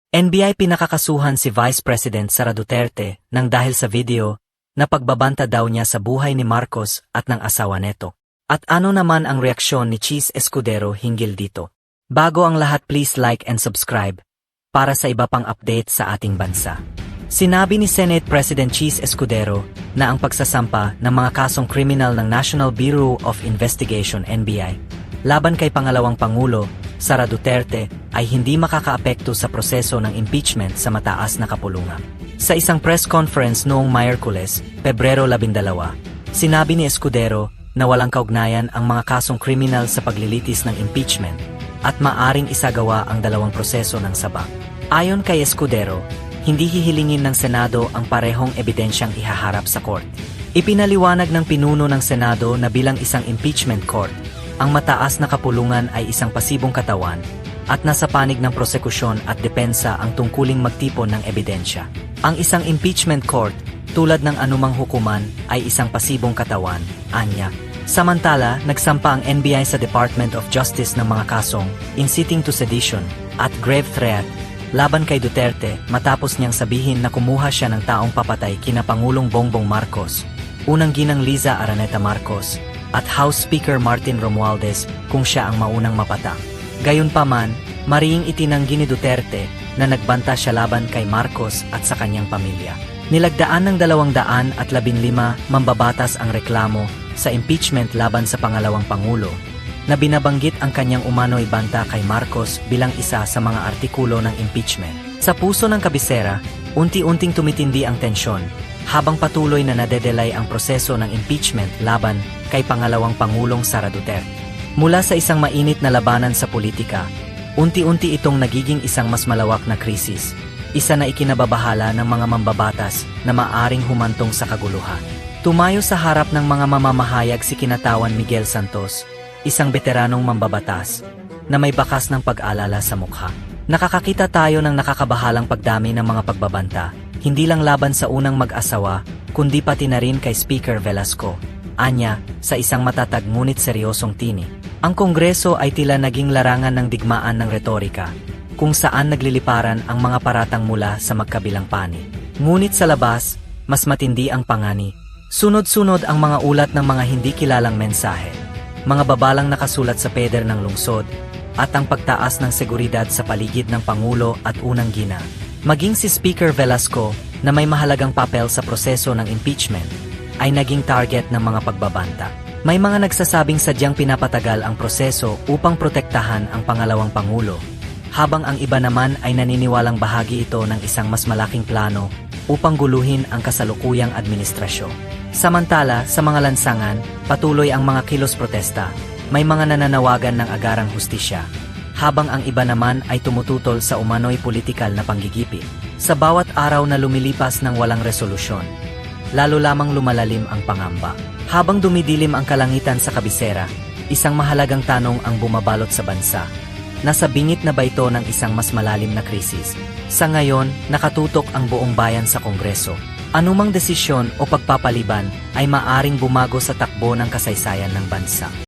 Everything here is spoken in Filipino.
NBI pinakakasuhan si Vice President Sara Duterte nang dahil sa video na pagbabanta daw niya sa buhay ni Marcos at ng asawa neto. At ano naman ang reaksyon ni Cheese Escudero hinggil dito? Bago ang lahat, please like and subscribe para sa iba pang update sa ating bansa. Sinabi ni Senate President Cheese Escudero na ang pagsasampa ng mga kasong kriminal ng National Bureau of Investigation (NBI) laban kay pangalawang Pangulo Sara Duterte ay hindi makakaapekto sa proseso ng impeachment sa mataas na kapulungan. Sa isang press conference noong Miyerkules, Pebrero 12, sinabi ni Escudero na walang kaugnayan ang mga kasong kriminal sa paglilitis ng impeachment at maaring isagawa ang dalawang proseso ng sabak. Ayon kay Escudero, hindi hihilingin ng Senado ang parehong ebidensyang ihaharap sa korte. Ipinaliwanag ng pinuno ng Senado na bilang isang impeachment court, ang mataas na kapulungan ay isang pasibong katawan at nasa panig ng prosekusyon at depensa ang tungkuling magtipon ng ebidensya. Ang isang impeachment court, tulad ng anumang hukuman, ay isang pasibong katawan, anya. Samantala, nagsampa ang NBI sa Department of Justice ng mga kasong inciting to sedition at grave threat laban kay Duterte matapos niyang sabihin na kumuha siya ng taong papatay kina Pangulong Bongbong Marcos, unang ginang Liza Araneta Marcos, at House Speaker Martin Romualdez kung siya ang maunang mapatak. Gayunpaman, mariing itinanggi ni Duterte na nagbanta siya laban kay Marcos at sa kanyang pamilya. Nilagdaan ng 215 mambabatas ang reklamo sa impeachment laban sa pangalawang Pangulo, na binabanggit ang kanyang umano'y banta kay Marcos bilang isa sa mga artikulo ng impeachment. Sa puso ng kabisera, unti-unting tumitindi ang tensyon, habang patuloy na nadedelay ang proseso ng impeachment laban kay pangalawang Pangulong Sara Duterte. Mula sa isang mainit na labanan sa politika, unti-unti itong nagiging isang mas malawak na krisis, isa na ikinababahala ng mga mambabatas na maaring humantong sa kaguluhan. Tumayo sa harap ng mga mamamahayag si Kinatawan Miguel Santos, isang veteranong mambabatas, na may bakas ng pag-alala sa mukha. Nakakakita tayo ng nakakabahalang pagdami ng mga pagbabanta, hindi lang laban sa unang mag-asawa, kundi pati na rin kay Speaker Velasco, anya, sa isang matatag ngunit seryosong tinig. Ang Kongreso ay tila naging larangan ng digmaan ng retorika, kung saan nagliliparan ang mga paratang mula sa magkabilang panig. Ngunit sa labas, mas matindi ang pangani. Sunod-sunod ang mga ulat ng mga hindi kilalang mensahe, mga babalang nakasulat sa peder ng lungsod, at ang pagtaas ng seguridad sa paligid ng Pangulo at unang gina. Maging si Speaker Velasco, na may mahalagang papel sa proseso ng impeachment, ay naging target ng mga pagbabanta. May mga nagsasabing sadyang pinapatagal ang proseso upang protektahan ang pangalawang Pangulo, habang ang iba naman ay naniniwalang bahagi ito ng isang mas malaking plano upang guluhin ang kasalukuyang administrasyon. Samantala, sa mga lansangan, patuloy ang mga kilos protesta, may mga nananawagan ng agarang hustisya, habang ang iba naman ay tumututol sa umano'y politikal na panggigipit. Sa bawat araw na lumilipas ng walang resolusyon, lalo lamang lumalalim ang pangamba. Habang dumidilim ang kalangitan sa kabisera, isang mahalagang tanong ang bumabalot sa bansa. Nasa bingit na ba ito ng isang mas malalim na krisis? Sa ngayon, nakatutok ang buong bayan sa Kongreso. Anumang desisyon o pagpapaliban ay maaring bumago sa takbo ng kasaysayan ng bansa.